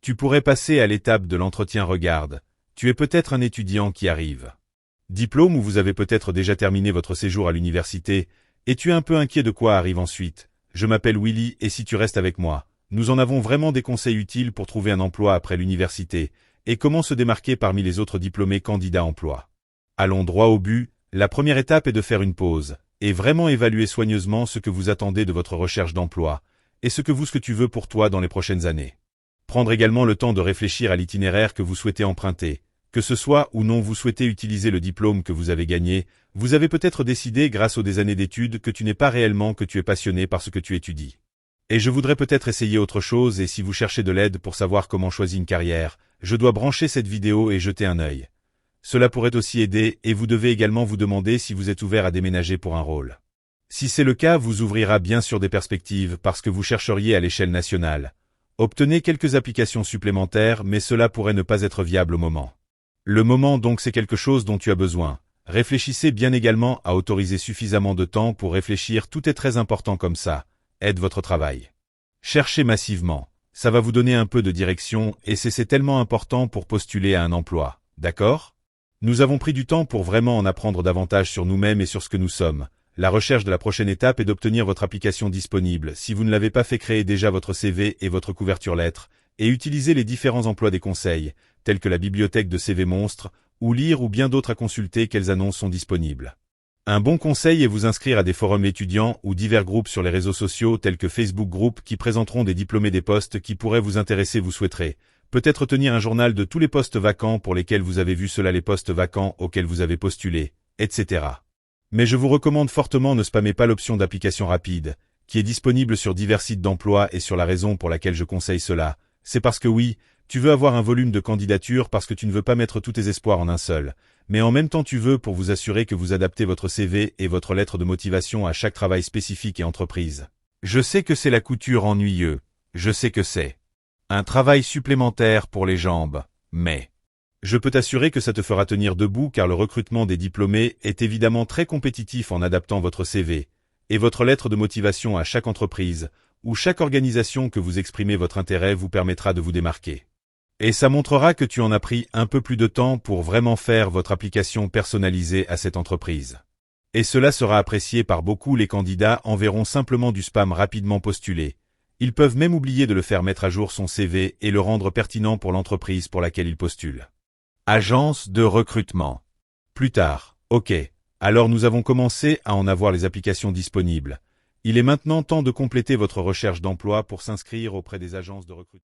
Tu pourrais passer à l'étape de l'entretien. Regarde, tu es peut-être un étudiant qui arrive. Diplôme ou vous avez peut-être déjà terminé votre séjour à l'université, et tu es un peu inquiet de quoi arrive ensuite. Je m'appelle Willy et si tu restes avec moi, nous en avons vraiment des conseils utiles pour trouver un emploi après l'université, et comment se démarquer parmi les autres diplômés candidats emploi. Allons droit au but, la première étape est de faire une pause, et vraiment évaluer soigneusement ce que vous attendez de votre recherche d'emploi, et ce que tu veux pour toi dans les prochaines années. Prendre également le temps de réfléchir à l'itinéraire que vous souhaitez emprunter. Que ce soit ou non vous souhaitez utiliser le diplôme que vous avez gagné, vous avez peut-être décidé grâce aux des années d'études que tu n'es pas réellement que tu es passionné par ce que tu étudies. Et je voudrais peut-être essayer autre chose et si vous cherchez de l'aide pour savoir comment choisir une carrière, je dois brancher cette vidéo et jeter un œil. Cela pourrait aussi aider et vous devez également vous demander si vous êtes ouvert à déménager pour un rôle. Si c'est le cas, vous ouvrira bien sûr des perspectives parce que vous chercheriez à l'échelle nationale. Obtenez quelques applications supplémentaires mais cela pourrait ne pas être viable au moment. Le moment donc c'est quelque chose dont tu as besoin. Réfléchissez bien également à autoriser suffisamment de temps pour réfléchir, tout est très important comme ça. Aide votre travail. Cherchez massivement. Ça va vous donner un peu de direction et c'est tellement important pour postuler à un emploi. D'accord? Nous avons pris du temps pour vraiment en apprendre davantage sur nous-mêmes et sur ce que nous sommes. La recherche de la prochaine étape est d'obtenir votre application disponible. Si vous ne l'avez pas fait, créez déjà votre CV et votre couverture lettre et utilisez les différents emplois des conseils, tels que la bibliothèque de CV Monstre, ou lire ou bien d'autres à consulter quelles annonces sont disponibles. Un bon conseil est vous inscrire à des forums étudiants ou divers groupes sur les réseaux sociaux tels que Facebook Group qui présenteront des diplômés des postes qui pourraient vous intéresser. Vous souhaiterez peut-être tenir un journal de tous les postes vacants pour lesquels vous avez vu cela, les postes vacants auxquels vous avez postulé, etc. Mais je vous recommande fortement ne spammez pas l'option d'application rapide, qui est disponible sur divers sites d'emploi et sur la raison pour laquelle je conseille cela, c'est parce que oui, tu veux avoir un volume de candidatures parce que tu ne veux pas mettre tous tes espoirs en un seul, mais en même temps tu veux pour vous assurer que vous adaptez votre CV et votre lettre de motivation à chaque travail spécifique et entreprise. Je sais que c'est la couture ennuyeux, je sais que c'est un travail supplémentaire pour les jambes, mais je peux t'assurer que ça te fera tenir debout car le recrutement des diplômés est évidemment très compétitif en adaptant votre CV et votre lettre de motivation à chaque entreprise ou chaque organisation que vous exprimez votre intérêt vous permettra de vous démarquer. Et ça montrera que tu en as pris un peu plus de temps pour vraiment faire votre application personnalisée à cette entreprise. Et cela sera apprécié par beaucoup. Les candidats enverront simplement du spam rapidement postulé. Ils peuvent même oublier de le faire mettre à jour son CV et le rendre pertinent pour l'entreprise pour laquelle ils postulent. Agence de recrutement. Plus tard. Ok. Alors nous avons commencé à en avoir les applications disponibles. Il est maintenant temps de compléter votre recherche d'emploi pour s'inscrire auprès des agences de recrutement.